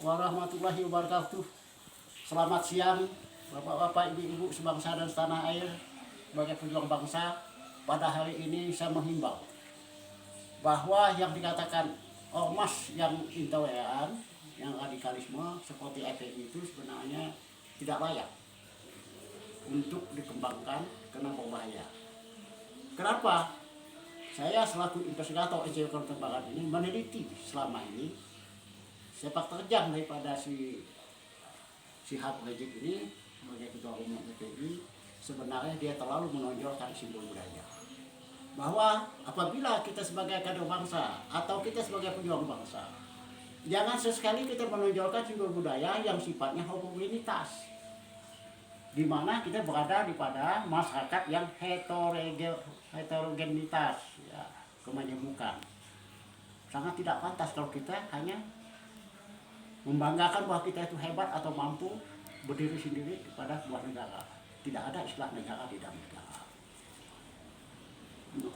warahmatullahi wabarakatuh. Selamat siang Bapak-bapak, Ibu-ibu sebangsa dan setanah air. Sebagai pejuang bangsa, pada hari ini saya menghimbau bahwa yang dikatakan ormas yang intoleran, yang radikalisme seperti FPI itu sebenarnya tidak layak untuk dikembangkan karena berbahaya. Kenapa? Saya selaku investigator NGO Perkembangan ini meneliti selama ini sepak terjang daripada si Habib Rizik ini sebagai ketua umum FPI. Sebenarnya dia terlalu menonjolkan simbol budaya. Bahwa apabila kita sebagai kader bangsa atau kita sebagai pejuang bangsa, jangan sesekali kita menonjolkan simbol budaya yang sifatnya homogenitas, di mana kita berada di pada masyarakat yang heterogenitas, ya, kemajemukan. Sangat tidak pantas kalau kita hanya membanggakan bahwa kita itu hebat atau mampu berdiri sendiri kepada sebuah negara. Tidak ada istilah negara di dalam negara.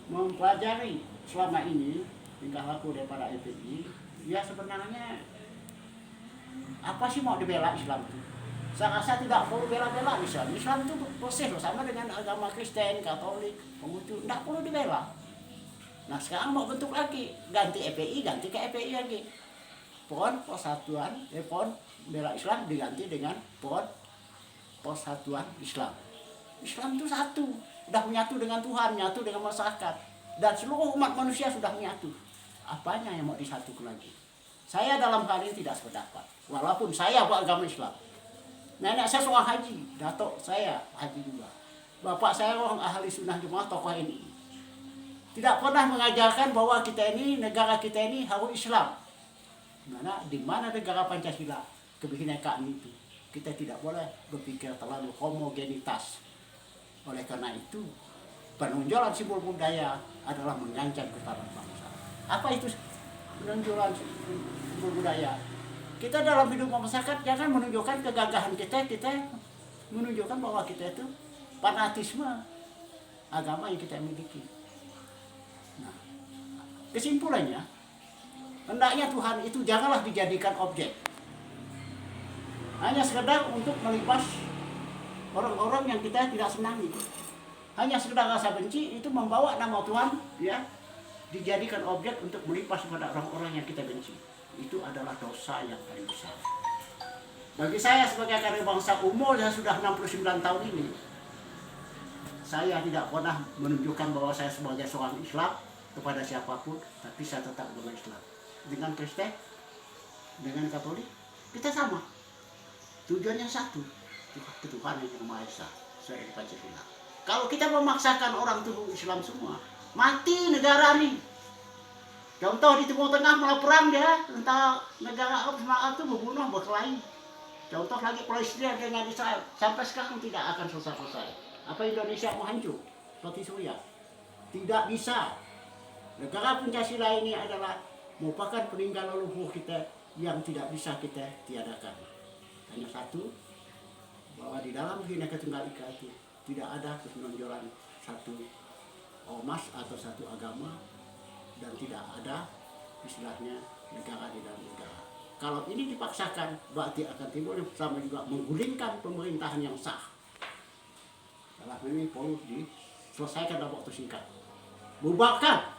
Mempelajari selama ini tingkah laku daripada FPI, ya sebenarnya apa sih mau dibela Islam itu? Saya rasa tidak perlu bela-bela Islam. Islam itu persis loh, sama dengan agama Kristen, Katolik, Konghucu, tidak perlu dibela. Nah sekarang mau bentuk lagi, ganti FPI, ganti ke FPI lagi. Front Persatuan, Front Bela Islam diganti dengan Front Persatuan Islam. Islam itu satu, sudah menyatu dengan Tuhan, menyatu dengan masyarakat, dan seluruh umat manusia sudah menyatu. Apanya yang mau disatukan lagi? Saya dalam hal ini tidak sependapat, walaupun saya beragama Islam. Nenek saya seorang haji, datuk saya haji juga. Bapak saya orang ahli sunnah jemaah, tokoh NI. Tidak pernah mengajarkan bahwa kita ini, negara kita ini harus Islam. Di mana negara Pancasila, kebinekaan itu, kita tidak boleh berpikir terlalu homogenitas. Oleh karena itu, penonjolan simbol budaya adalah mengancam kepada bangsa. Apa itu penonjolan simbol budaya? Kita dalam hidup masyarakat jangan menunjukkan kegagahan kita menunjukkan bahwa kita itu fanatisme agama yang kita miliki. Nah, kesimpulannya, hendaknya Tuhan itu janganlah dijadikan objek, hanya sekedar untuk melibas orang-orang yang kita tidak senangi. Hanya sekedar rasa benci itu membawa nama Tuhan, ya, dijadikan objek untuk melipas pada orang-orang yang kita benci. Itu adalah dosa yang paling besar. Bagi saya sebagai kader bangsa, umur yang sudah 69 tahun ini, saya tidak pernah menunjukkan bahwa saya sebagai seorang Islam kepada siapapun, tapi saya tetap agama Islam. Dengan Kristen, dengan Katolik, kita sama. Tujuannya satu, ketuhanan yang Maha Esa, sesuai dengan Pancasila. Kalau kita memaksakan orang itu Islam semua, mati negara ini. Contoh di Timur Tengah malah perang dia, entah negara Arab sama Arab itu membunuh, berkelahi. Contoh lagi Palestina dengan Israel, sampai sekarang tidak akan selesai-selesai. Apa Indonesia mau hancur seperti Suriah? Tidak bisa. Negara Pancasila ini adalah merupakan peninggalan leluhur kita yang tidak bisa kita tiadakan. Hanya satu, bahwa di dalam Bhinneka Tunggal Ika itu tidak ada penonjolan satu ormas atau satu agama, dan tidak ada istilahnya negara di dalam negara. Kalau ini dipaksakan, berarti akan timbul sama juga menggulingkan pemerintahan yang sah. Dalam ini perlu diselesaikan dalam waktu singkat. Bubarkan